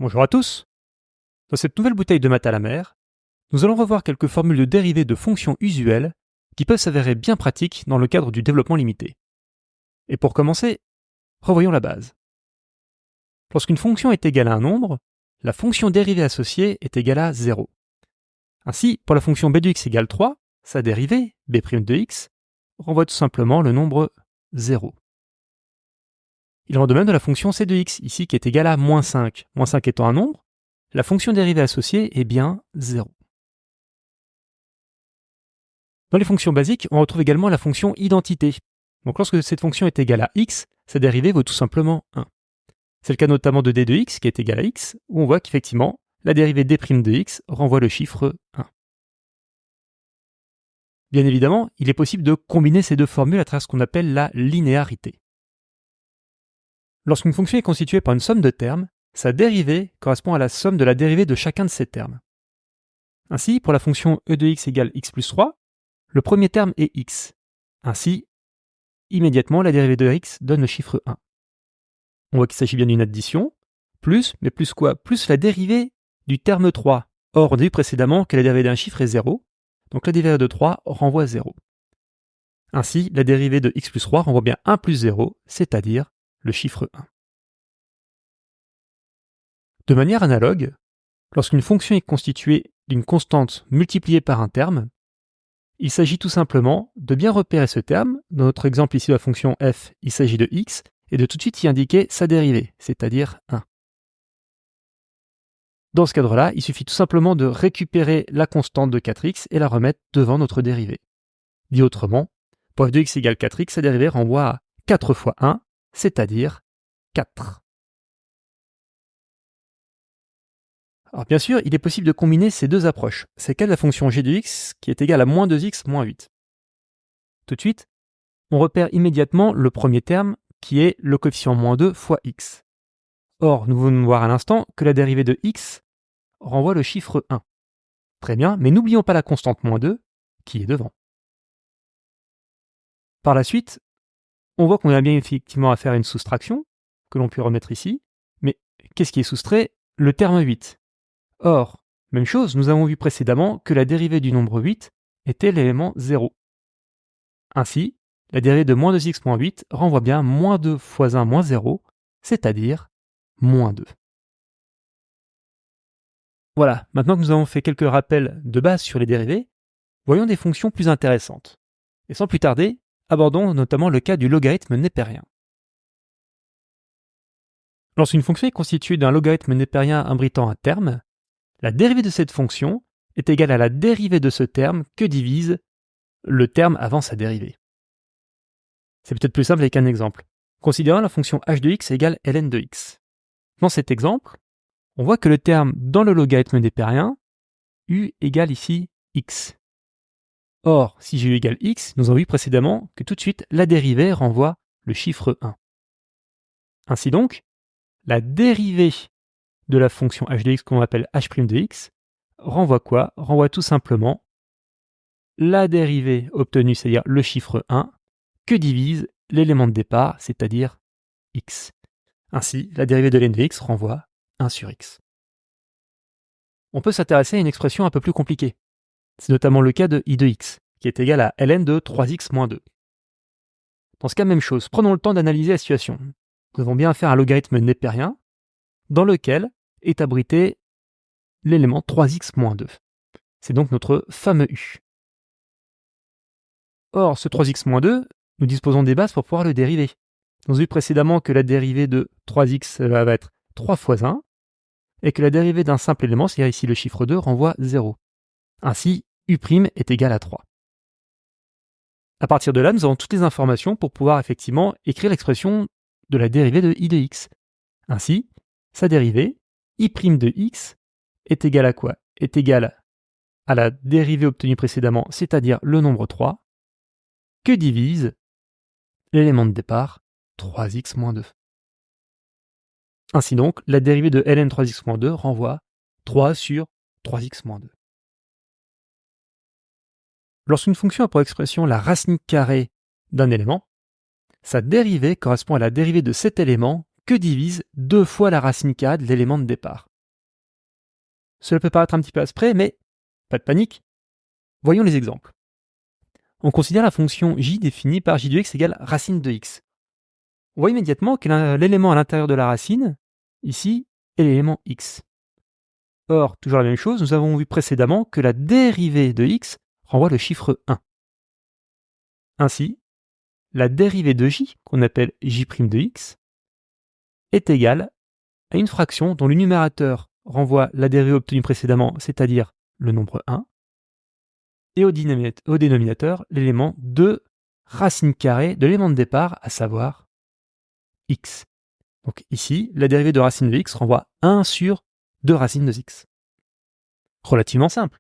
Bonjour à tous. Dans cette nouvelle bouteille de maths à la mer, nous allons revoir quelques formules de dérivées de fonctions usuelles qui peuvent s'avérer bien pratiques dans le cadre du développement limité. Et pour commencer, revoyons la base. Lorsqu'une fonction est égale à un nombre, la fonction dérivée associée est égale à 0. Ainsi, pour la fonction b de x égale 3, sa dérivée, b' de x, renvoie tout simplement le nombre 0. Il en va de même de la fonction c de x, ici qui est égale à moins 5. Moins 5 étant un nombre, la fonction dérivée associée est bien 0. Dans les fonctions basiques, on retrouve également la fonction identité. Donc lorsque cette fonction est égale à x, sa dérivée vaut tout simplement 1. C'est le cas notamment de d de x qui est égal à x, où on voit qu'effectivement, la dérivée d' de x renvoie le chiffre 1. Bien évidemment, il est possible de combiner ces deux formules à travers ce qu'on appelle la linéarité. Lorsqu'une fonction est constituée par une somme de termes, sa dérivée correspond à la somme de la dérivée de chacun de ces termes. Ainsi, pour la fonction e de x égale x plus 3, le premier terme est x. Ainsi, immédiatement, la dérivée de x donne le chiffre 1. On voit qu'il s'agit bien d'une addition, mais plus quoi? Plus la dérivée du terme 3. Or, on a vu précédemment que la dérivée d'un chiffre est 0, donc la dérivée de 3 renvoie 0. Ainsi, la dérivée de x plus 3 renvoie bien 1 plus 0, c'est-à-dire le chiffre 1. De manière analogue, lorsqu'une fonction est constituée d'une constante multipliée par un terme, il s'agit tout simplement de bien repérer ce terme. Dans notre exemple ici de la fonction f, il s'agit de x, et de tout de suite y indiquer sa dérivée, c'est-à-dire 1. Dans ce cadre-là, il suffit tout simplement de récupérer la constante de 4x et la remettre devant notre dérivée. Dit autrement, pour f de x égale 4x, sa dérivée renvoie à 4 fois 1, c'est-à-dire 4. Alors bien sûr, il est possible de combiner ces deux approches. C'est le cas de la fonction g de x qui est égale à moins 2x moins 8. Tout de suite, on repère immédiatement le premier terme qui est le coefficient moins 2 fois x. Or, nous venons de voir à l'instant que la dérivée de x renvoie le chiffre 1. Très bien, mais n'oublions pas la constante moins 2 qui est devant. Par la suite, on voit qu'on a bien effectivement à faire une soustraction, que l'on peut remettre ici, mais qu'est-ce qui est soustrait? Le terme 8. Or, même chose, nous avons vu précédemment que la dérivée du nombre 8 était l'élément 0. Ainsi, la dérivée de moins 2x moins 8 renvoie bien moins 2 fois 1 moins 0, c'est-à-dire moins 2. Voilà, maintenant que nous avons fait quelques rappels de base sur les dérivées, voyons des fonctions plus intéressantes. Et sans plus tarder, abordons notamment le cas du logarithme népérien. Lorsqu'une fonction est constituée d'un logarithme népérien imbriquant un terme, la dérivée de cette fonction est égale à la dérivée de ce terme que divise le terme avant sa dérivée. C'est peut-être plus simple avec un exemple. Considérons la fonction h de x égale ln de x. Dans cet exemple, on voit que le terme dans le logarithme népérien, u égale ici x. Or, si j'ai u égale x, nous avons vu précédemment que tout de suite la dérivée renvoie le chiffre 1. Ainsi donc, la dérivée de la fonction h de x qu'on appelle h' de x renvoie quoi? Renvoie tout simplement la dérivée obtenue, c'est-à-dire le chiffre 1, que divise l'élément de départ, c'est-à-dire x. Ainsi, la dérivée de ln de x renvoie 1 sur x. On peut s'intéresser à une expression un peu plus compliquée. C'est notamment le cas de i de x, qui est égal à ln de 3x moins 2. Dans ce cas, même chose, prenons le temps d'analyser la situation. Nous avons bien affaire à un logarithme népérien, dans lequel est abrité l'élément 3x moins 2. C'est donc notre fameux u. Or, ce 3x moins 2, nous disposons des bases pour pouvoir le dériver. Nous avons vu précédemment que la dérivée de 3x va être 3 fois 1, et que la dérivée d'un simple élément, c'est-à-dire ici le chiffre 2, renvoie 0. Ainsi, u' est égal à 3. À partir de là, nous avons toutes les informations pour pouvoir effectivement écrire l'expression de la dérivée de i de x. Ainsi, sa dérivée, i' de x, est égale à quoi? Est égale à la dérivée obtenue précédemment, c'est-à-dire le nombre 3, que divise l'élément de départ, 3x moins 2. Ainsi donc, la dérivée de ln 3x moins 2 renvoie 3 sur 3x moins 2. Lorsqu'une fonction a pour expression la racine carrée d'un élément, sa dérivée correspond à la dérivée de cet élément que divise 2 fois la racine carrée de l'élément de départ. Cela peut paraître un petit peu aspect, mais pas de panique. Voyons les exemples. On considère la fonction j définie par j de x égale racine de x. On voit immédiatement que l'élément à l'intérieur de la racine, ici, est l'élément x. Or, toujours la même chose, nous avons vu précédemment que la dérivée de x renvoie le chiffre 1. Ainsi, la dérivée de j, qu'on appelle j' de x, est égale à une fraction dont le numérateur renvoie la dérivée obtenue précédemment, c'est-à-dire le nombre 1, et au dénominateur, l'élément 2 racine carrée de l'élément de départ, à savoir x. Donc ici, la dérivée de racine de x renvoie 1 sur 2 racines de x. Relativement simple.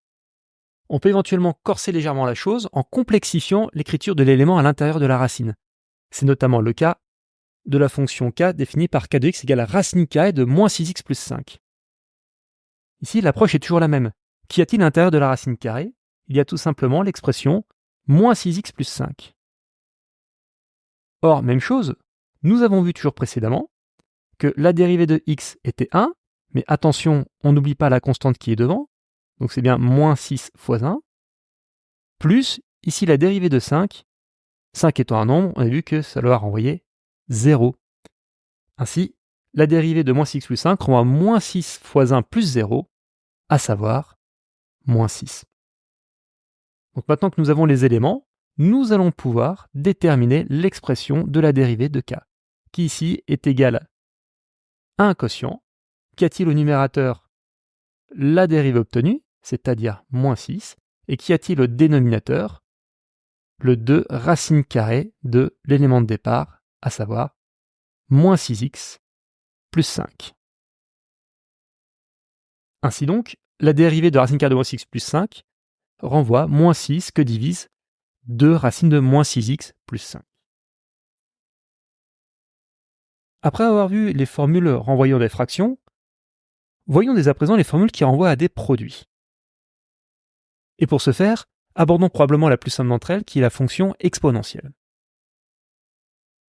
On peut éventuellement corser légèrement la chose en complexifiant l'écriture de l'élément à l'intérieur de la racine. C'est notamment le cas de la fonction k définie par k de x égale à racine carrée de moins 6x plus 5. Ici, l'approche est toujours la même. Qu'y a-t-il à l'intérieur de la racine carrée? Il y a tout simplement l'expression moins 6x plus 5. Or, même chose, nous avons vu toujours précédemment que la dérivée de x était 1, mais attention, on n'oublie pas la constante qui est devant, donc c'est bien moins 6 fois 1, plus, ici la dérivée de 5, 5 étant un nombre, on a vu que ça doit renvoyer 0. Ainsi, la dérivée de moins 6 plus 5 renvoie moins 6 fois 1 plus 0, à savoir moins 6. Donc maintenant que nous avons les éléments, nous allons pouvoir déterminer l'expression de la dérivée de k, qui ici est égale à un quotient. Qu'y a-t-il au numérateur? La dérivée obtenue, c'est-à-dire moins 6, et qu'y a-t-il au dénominateur? Le 2 racine carrée de l'élément de départ, à savoir moins 6x plus 5. Ainsi donc, la dérivée de racine carrée de moins 6x plus 5 renvoie moins 6 que divise 2 racine de moins 6x plus 5. Après avoir vu les formules renvoyant des fractions, voyons dès à présent les formules qui renvoient à des produits. Et pour ce faire, abordons probablement la plus simple d'entre elles, qui est la fonction exponentielle.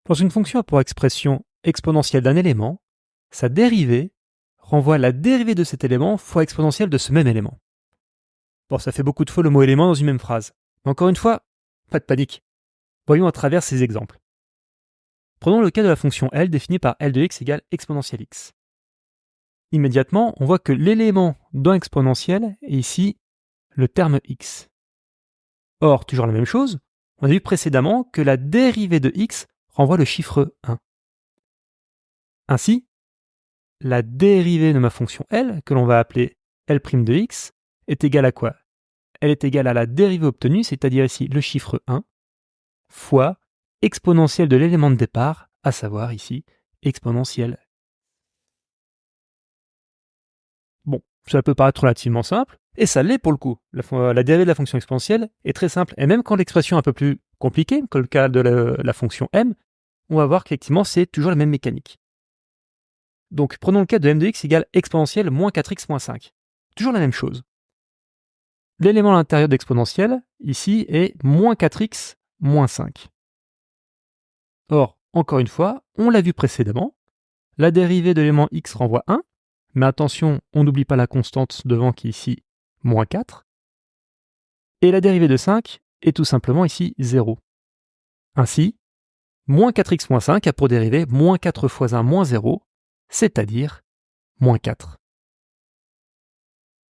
Dans une fonction à pour expression exponentielle d'un élément, sa dérivée renvoie la dérivée de cet élément fois exponentielle de ce même élément. Bon, ça fait beaucoup de fois le mot élément dans une même phrase. Mais encore une fois, pas de panique. Voyons à travers ces exemples. Prenons le cas de la fonction L définie par L de x égale exponentielle x. Immédiatement, on voit que l'élément d'un exponentiel est ici le terme x. Or, toujours la même chose, on a vu précédemment que la dérivée de x renvoie le chiffre 1. Ainsi, la dérivée de ma fonction L, que l'on va appeler L' de x, est égale à quoi? Elle est égale à la dérivée obtenue, c'est-à-dire ici le chiffre 1, fois exponentielle de l'élément de départ, à savoir ici exponentielle. Bon, ça peut paraître relativement simple, et ça l'est pour le coup. La dérivée de la fonction exponentielle est très simple, et même quand l'expression est un peu plus compliquée, comme le cas de la fonction m, on va voir qu'effectivement c'est toujours la même mécanique. Donc prenons le cas de m de x égale exponentielle moins 4x moins 5. Toujours la même chose. L'élément à l'intérieur d'exponentielle, ici, est moins 4x moins 5. Or, encore une fois, on l'a vu précédemment, la dérivée de l'élément x renvoie 1, mais attention, on n'oublie pas la constante devant qui est ici moins 4, et la dérivée de 5 est tout simplement ici 0. Ainsi, moins 4x moins 5 a pour dérivée moins 4 fois 1 moins 0, c'est-à-dire moins 4.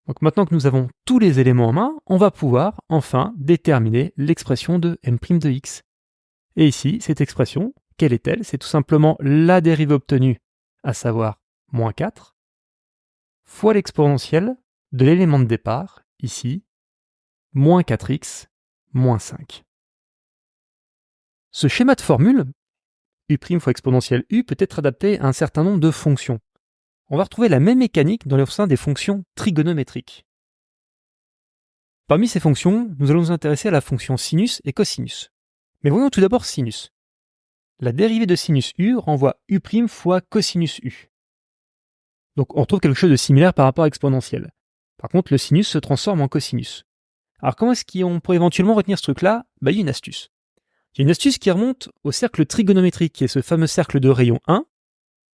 Donc maintenant que nous avons tous les éléments en main, on va pouvoir enfin déterminer l'expression de m' de x. Et ici, cette expression, quelle est-elle? C'est tout simplement la dérivée obtenue, à savoir moins 4, fois l'exponentielle de l'élément de départ, ici, moins 4x moins 5. Ce schéma de formule, u' fois exponentielle u, peut être adapté à un certain nombre de fonctions. On va retrouver la même mécanique dans le sein des fonctions trigonométriques. Parmi ces fonctions, nous allons nous intéresser à la fonction sinus et cosinus. Mais voyons tout d'abord sinus. La dérivée de sinus u renvoie u' fois cosinus u. Donc on retrouve quelque chose de similaire par rapport à exponentielle. Par contre, le sinus se transforme en cosinus. Alors comment est-ce qu'on pourrait éventuellement retenir ce truc-là? Il y a une astuce. Il y a une astuce qui remonte au cercle trigonométrique, qui est ce fameux cercle de rayon 1,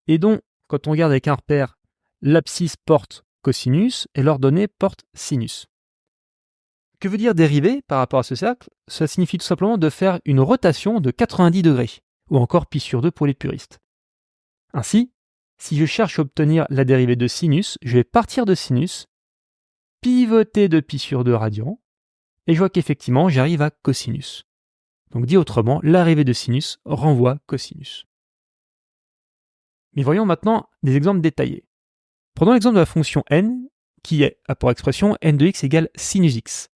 et dont, quand on regarde avec un repère, l'abscisse porte cosinus et leurs données portent sinus. Que veut dire dériver par rapport à ce cercle? Ça signifie tout simplement de faire une rotation de 90 degrés, ou encore pi sur 2 pour les puristes. Ainsi, si je cherche à obtenir la dérivée de sinus, je vais partir de sinus, pivoter de pi sur 2 radians, et je vois qu'effectivement j'arrive à cosinus. Donc dit autrement, l'arrivée de sinus renvoie cosinus. Mais voyons maintenant des exemples détaillés. Prenons l'exemple de la fonction n, qui a pour expression n de x égale sinus x.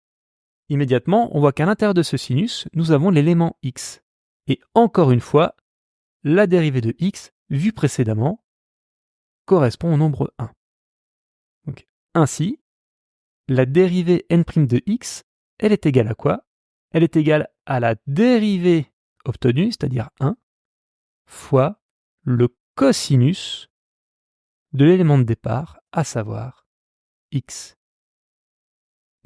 Immédiatement, on voit qu'à l'intérieur de ce sinus, nous avons l'élément x. Et encore une fois, la dérivée de x, vue précédemment, correspond au nombre 1. Donc, ainsi, la dérivée n' de x, elle est égale à quoi? Elle est égale à la dérivée obtenue, c'est-à-dire 1, fois le cosinus de l'élément de départ, à savoir x.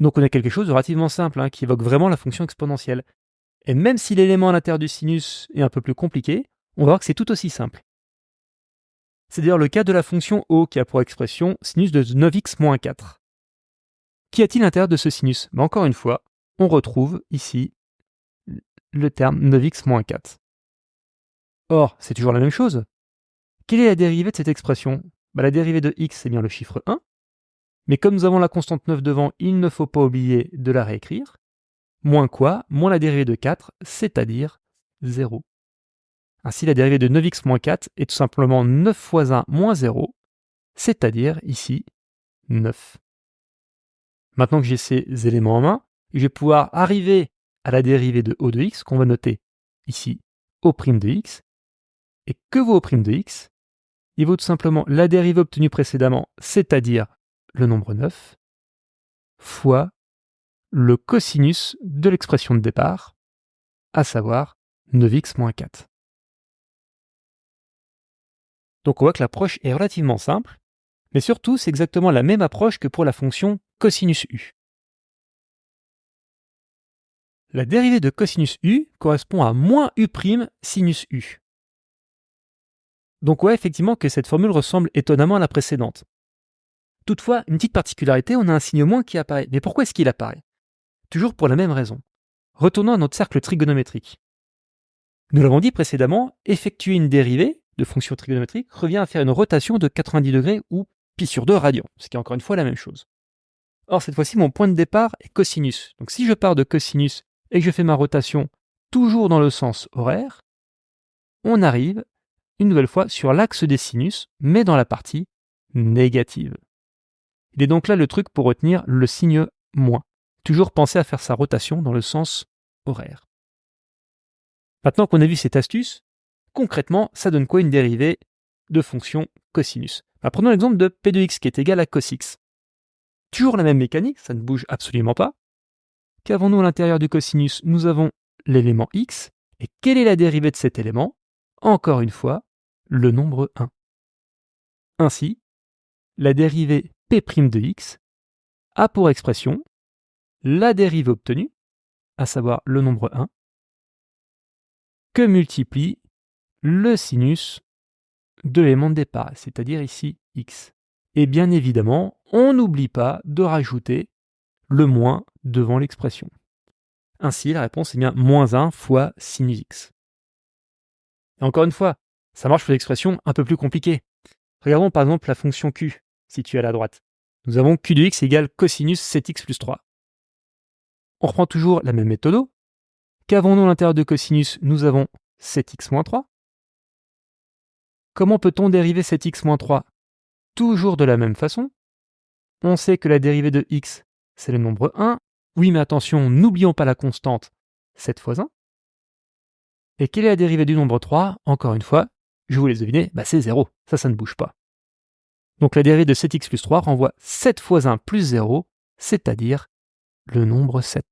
Donc on a quelque chose de relativement simple, qui évoque vraiment la fonction exponentielle. Et même si l'élément à l'intérieur du sinus est un peu plus compliqué, on va voir que c'est tout aussi simple. C'est d'ailleurs le cas de la fonction O qui a pour expression sinus de 9x moins 4. Qu'y a-t-il à l'intérieur de ce sinus? Encore une fois, on retrouve ici le terme 9x moins 4. Or, c'est toujours la même chose. Quelle est la dérivée de cette expression? La dérivée de x, c'est bien le chiffre 1. Mais comme nous avons la constante 9 devant, il ne faut pas oublier de la réécrire. Moins quoi? Moins la dérivée de 4, c'est-à-dire 0. Ainsi, la dérivée de 9x moins 4 est tout simplement 9 fois 1 moins 0, c'est-à-dire ici 9. Maintenant que j'ai ces éléments en main, je vais pouvoir arriver à la dérivée de O de x, qu'on va noter ici O' de x. Et que vaut O' de x? Il vaut tout simplement la dérivée obtenue précédemment, c'est-à-dire le nombre 9, fois le cosinus de l'expression de départ, à savoir 9x moins 4. Donc on voit que l'approche est relativement simple, mais surtout c'est exactement la même approche que pour la fonction cosinus u. La dérivée de cosinus u correspond à moins u' sinus u. Donc ouais, effectivement que cette formule ressemble étonnamment à la précédente. Toutefois, une petite particularité, on a un signe moins qui apparaît. Mais pourquoi est-ce qu'il apparaît? Toujours pour la même raison. Retournons à notre cercle trigonométrique. Nous l'avons dit précédemment, effectuer une dérivée de fonction trigonométrique revient à faire une rotation de 90 degrés ou pi sur 2 radians, ce qui est encore une fois la même chose. Or, cette fois-ci, mon point de départ est cosinus. Donc si je pars de cosinus et que je fais ma rotation toujours dans le sens horaire, on arrive une nouvelle fois sur l'axe des sinus, mais dans la partie négative. Il est donc là le truc pour retenir le signe moins. Toujours penser à faire sa rotation dans le sens horaire. Maintenant qu'on a vu cette astuce, concrètement, ça donne quoi une dérivée de fonction cosinus? Prenons l'exemple de p de x qui est égal à cos x. Toujours la même mécanique, ça ne bouge absolument pas. Qu'avons-nous à l'intérieur du cosinus? Nous avons l'élément x. Et quelle est la dérivée de cet élément? Encore une fois, le nombre 1. Ainsi, la dérivée p' de x a pour expression la dérivée obtenue, à savoir le nombre 1, que multiplie le sinus de l'élément de départ, c'est-à-dire ici x. Et bien évidemment, on n'oublie pas de rajouter le moins devant l'expression. Ainsi, la réponse est bien moins 1 fois sinus x. Et encore une fois, ça marche pour des expressions un peu plus compliquées. Regardons par exemple la fonction q, située à la droite. Nous avons q de x égale cosinus 7x plus 3. On reprend toujours la même méthode. Qu'avons-nous à l'intérieur de cosinus? Nous avons 7x moins 3. Comment peut-on dériver 7x moins 3? Toujours de la même façon. On sait que la dérivée de x, c'est le nombre 1. Oui, mais attention, n'oublions pas la constante 7 fois 1. Et quelle est la dérivée du nombre 3? Encore une fois, je vous laisse deviner, c'est 0. Ça ne bouge pas. Donc la dérivée de 7x plus 3 renvoie 7 fois 1 plus 0, c'est-à-dire le nombre 7.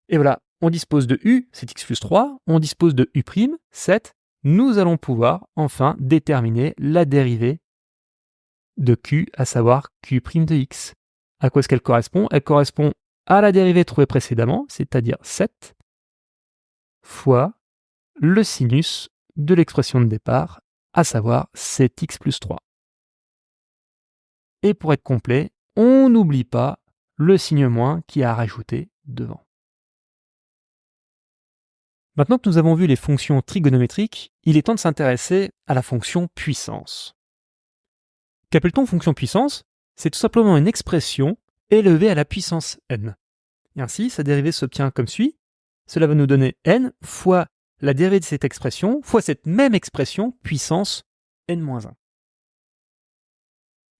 Et voilà, on dispose de u, 7x plus 3, on dispose de u', 7. Nous allons pouvoir enfin déterminer la dérivée de q, à savoir q' de x. À quoi est-ce qu'elle correspond? Elle correspond à la dérivée trouvée précédemment, c'est-à-dire 7, fois le sinus de l'expression de départ, à savoir 7x plus 3. Et pour être complet, on n'oublie pas le signe moins qui est à rajouter devant. Maintenant que nous avons vu les fonctions trigonométriques, il est temps de s'intéresser à la fonction puissance. Qu'appelle-t-on fonction puissance? C'est tout simplement une expression élevée à la puissance n. Et ainsi, sa dérivée s'obtient comme suit. Cela va nous donner n fois la dérivée de cette expression fois cette même expression puissance n-1.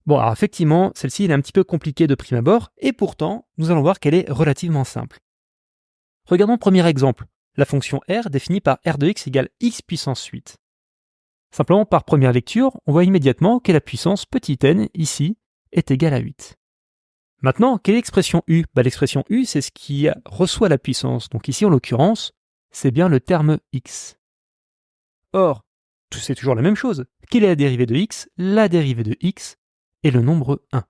Bon, alors effectivement, celle-ci elle est un petit peu compliquée de prime abord, et pourtant, nous allons voir qu'elle est relativement simple. Regardons le premier exemple, la fonction r définie par r de x égale x puissance 8. Simplement, par première lecture, on voit immédiatement que la puissance petit n, ici, est égale à 8. Maintenant, quelle est l'expression u? L'expression u, c'est ce qui reçoit la puissance. Donc ici, en l'occurrence, c'est bien le terme x. Or, c'est toujours la même chose. Quelle est la dérivée de x? La dérivée de x est le nombre 1.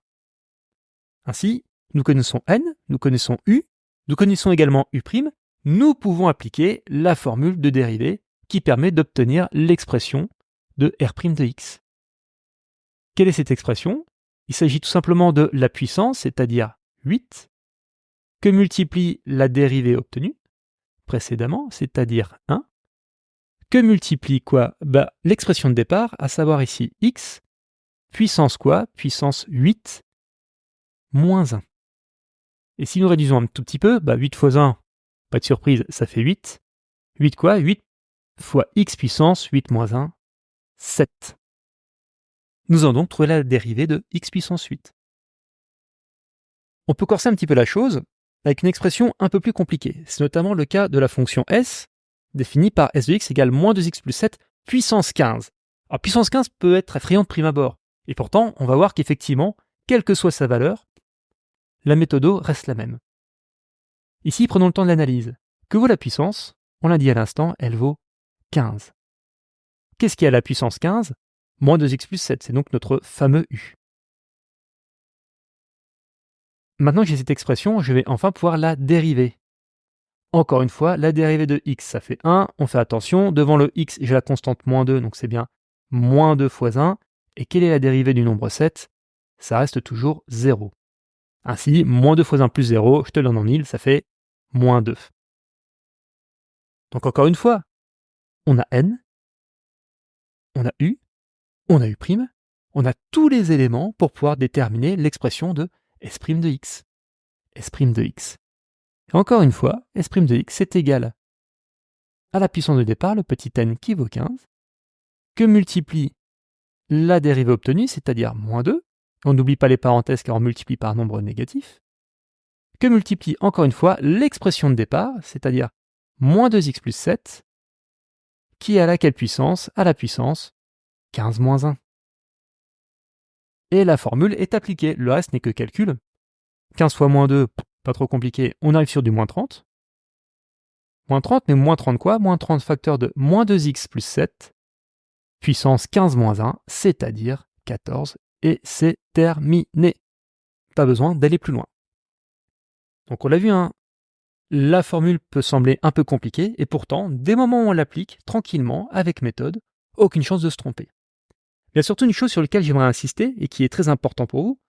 Ainsi, nous connaissons n, nous connaissons u, nous connaissons également u', nous pouvons appliquer la formule de dérivée qui permet d'obtenir l'expression de r' de x. Quelle est cette expression? Il s'agit tout simplement de la puissance, c'est-à-dire 8, que multiplie la dérivée obtenue précédemment, c'est-à-dire 1, que multiplie quoi? L'expression de départ, à savoir ici x, puissance quoi? Puissance 8 moins 1. Et si nous réduisons un tout petit peu, 8 fois 1, pas de surprise, ça fait 8. 8 quoi? 8 fois x puissance 8 moins 1, 7. Nous allons donc trouver la dérivée de x puissance 8. On peut corser un petit peu la chose avec une expression un peu plus compliquée. C'est notamment le cas de la fonction s, définie par s de x égale moins 2x plus 7 puissance 15. Alors puissance 15 peut être effrayant de prime abord, et pourtant on va voir qu'effectivement, quelle que soit sa valeur, la méthode reste la même. Ici, prenons le temps de l'analyse. Que vaut la puissance? On l'a dit à l'instant, elle vaut 15. Qu'est-ce qui a la puissance 15? Moins 2x plus 7, c'est donc notre fameux u. Maintenant que j'ai cette expression, je vais enfin pouvoir la dériver. Encore une fois, la dérivée de x, ça fait 1. On fait attention, devant le x, j'ai la constante moins 2, donc c'est bien moins 2 fois 1. Et quelle est la dérivée du nombre 7? Ça reste toujours 0. Ainsi, moins 2 fois 1 plus 0, je te le donne en mille, ça fait moins 2. Donc encore une fois, on a n, on a u, on a u', on a tous les éléments pour pouvoir déterminer l'expression de s' de x. S' de x. Et encore une fois, s' de x est égal à la puissance de départ, le petit n qui vaut 15, que multiplie la dérivée obtenue, c'est-à-dire moins 2, on n'oublie pas les parenthèses car on multiplie par un nombre négatif, que multiplie encore une fois l'expression de départ, c'est-à-dire moins 2x plus 7, qui est à laquelle puissance? À la puissance 15 moins 1. Et la formule est appliquée, le reste n'est que calcul. 15 fois moins 2, pas trop compliqué, on arrive sur du moins 30. Moins 30, mais moins 30 quoi? Moins 30 facteur de moins 2x plus 7, puissance 15 moins 1, c'est-à-dire 14, et c'est terminé. Pas besoin d'aller plus loin. Donc on l'a vu, la formule peut sembler un peu compliquée, et pourtant, dès le moment où on l'applique, tranquillement, avec méthode, aucune chance de se tromper. Il y a surtout une chose sur laquelle j'aimerais insister, et qui est très important pour vous,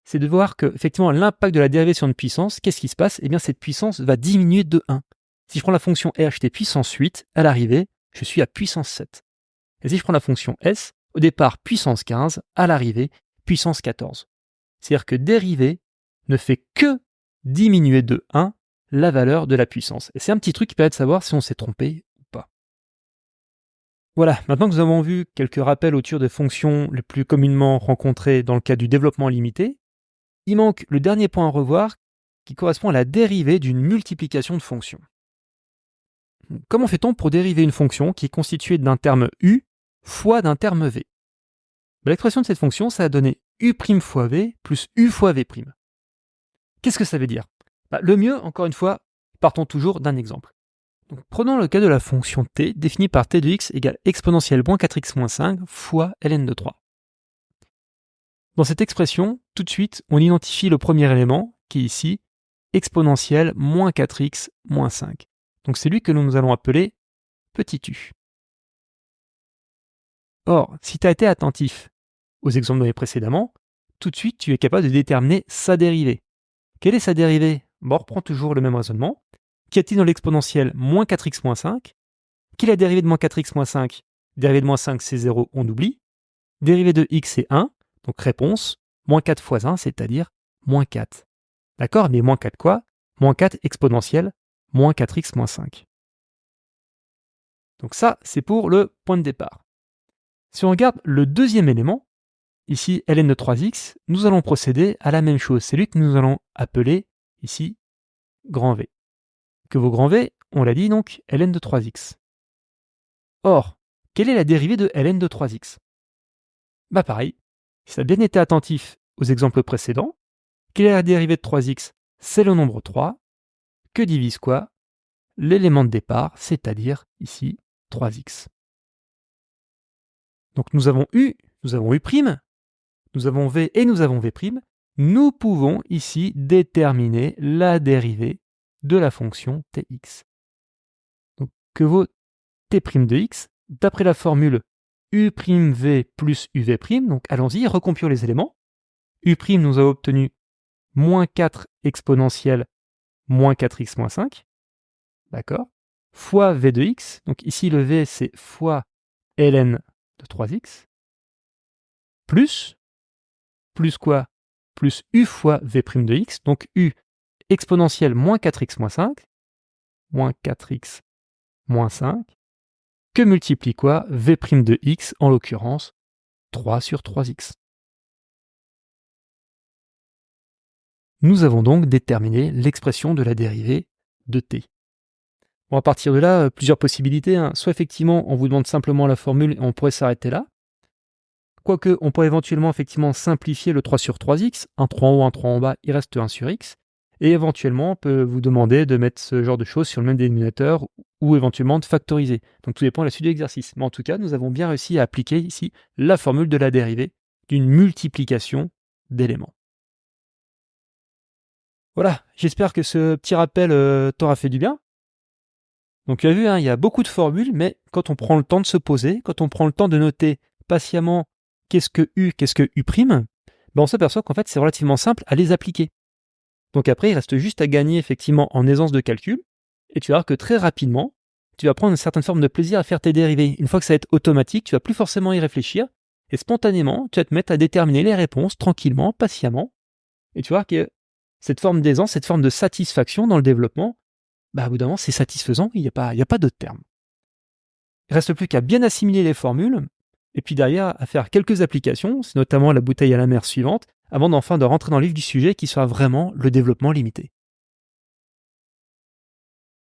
c'est de voir que, effectivement, l'impact de la dérivée sur une puissance, qu'est-ce qui se passe? Eh bien, cette puissance va diminuer de 1. Si je prends la fonction r, j'étais puissance 8, à l'arrivée, je suis à puissance 7. Et si je prends la fonction s, au départ puissance 15, à l'arrivée, puissance 14. C'est-à-dire que dériver ne fait que diminuer de 1 la valeur de la puissance. Et c'est un petit truc qui permet de savoir si on s'est trompé ou pas. Voilà, maintenant que nous avons vu quelques rappels autour des fonctions les plus communément rencontrées dans le cas du développement limité, il manque le dernier point à revoir qui correspond à la dérivée d'une multiplication de fonctions. Comment fait-on pour dériver une fonction qui est constituée d'un terme u fois d'un terme v? L'expression de cette fonction, ça a donné u' fois v plus u fois v'. Qu'est-ce que ça veut dire? Le mieux, encore une fois, partons toujours d'un exemple. Donc, prenons le cas de la fonction t définie par t de x égale exponentielle moins 4x moins 5 fois ln de 3. Dans cette expression, tout de suite, on identifie le premier élément, qui est ici, exponentielle moins 4x moins 5. Donc c'est lui que nous allons appeler petit u. Or, si tu as été attentif aux exemples donnés précédemment, tout de suite, tu es capable de déterminer sa dérivée. Quelle est sa dérivée? On reprend toujours le même raisonnement. Qu'y a-t-il dans l'exponentielle moins 4x moins 5? Quelle est la dérivée de moins 4x moins 5? Dérivée de moins 5, c'est 0, on oublie. Dérivée de x, c'est 1. Donc réponse, moins 4 fois 1, c'est-à-dire moins 4. D'accord? Mais moins 4 quoi? Moins 4 exponentielle, moins 4x moins 5. Donc ça, c'est pour le point de départ. Si on regarde le deuxième élément, ici ln de 3x, nous allons procéder à la même chose. C'est lui que nous allons appeler ici grand V. Que vaut grand V? On l'a dit donc, ln de 3x. Or, quelle est la dérivée de ln de 3x? Bah pareil, si tu as bien été attentif aux exemples précédents, quelle est la dérivée de 3x? C'est le nombre 3, que divise quoi? L'élément de départ, c'est-à-dire ici 3x. Donc nous avons u prime, nous avons v et nous avons v prime. Nous pouvons ici déterminer la dérivée de la fonction tx. Donc que vaut t' de x? D'après la formule u'v plus uv', donc allons-y, recompilons les éléments. U' nous a obtenu moins 4 exponentielle moins 4x moins 5, d'accord, fois v de x, donc ici le v c'est fois ln de 3x, plus quoi? Plus u fois v' de x, donc u exponentielle moins 4x moins 5, moins 4x moins 5, que multiplie quoi? V' de x, en l'occurrence 3 sur 3x. Nous avons donc déterminé l'expression de la dérivée de t. Bon, à partir de là, plusieurs possibilités. Soit effectivement, on vous demande simplement la formule et on pourrait s'arrêter là. Quoique, on pourrait éventuellement effectivement simplifier le 3 sur 3x, un 3 en haut, un 3 en bas, il reste 1 sur x. Et éventuellement, on peut vous demander de mettre ce genre de choses sur le même dénominateur ou éventuellement de factoriser. Donc tout dépend de la suite de l'exercice. Mais en tout cas, nous avons bien réussi à appliquer ici la formule de la dérivée d'une multiplication d'éléments. Voilà, j'espère que ce petit rappel t'aura fait du bien. Donc tu as vu, il y a beaucoup de formules, mais quand on prend le temps de se poser, quand on prend le temps de noter patiemment qu'est-ce que U, qu'est-ce que U', on s'aperçoit qu'en fait c'est relativement simple à les appliquer. Donc après, il reste juste à gagner effectivement en aisance de calcul, et tu vas voir que très rapidement, tu vas prendre une certaine forme de plaisir à faire tes dérivés. Une fois que ça va être automatique, tu vas plus forcément y réfléchir, et spontanément, tu vas te mettre à déterminer les réponses tranquillement, patiemment, et tu vois que cette forme d'aisance, cette forme de satisfaction dans le développement, au bout d'un moment, c'est satisfaisant, il n'y a pas d'autre terme. Il ne reste plus qu'à bien assimiler les formules, et puis derrière, à faire quelques applications, c'est notamment la bouteille à la mer suivante, avant d'enfin de rentrer dans le vif du sujet qui sera vraiment le développement limité.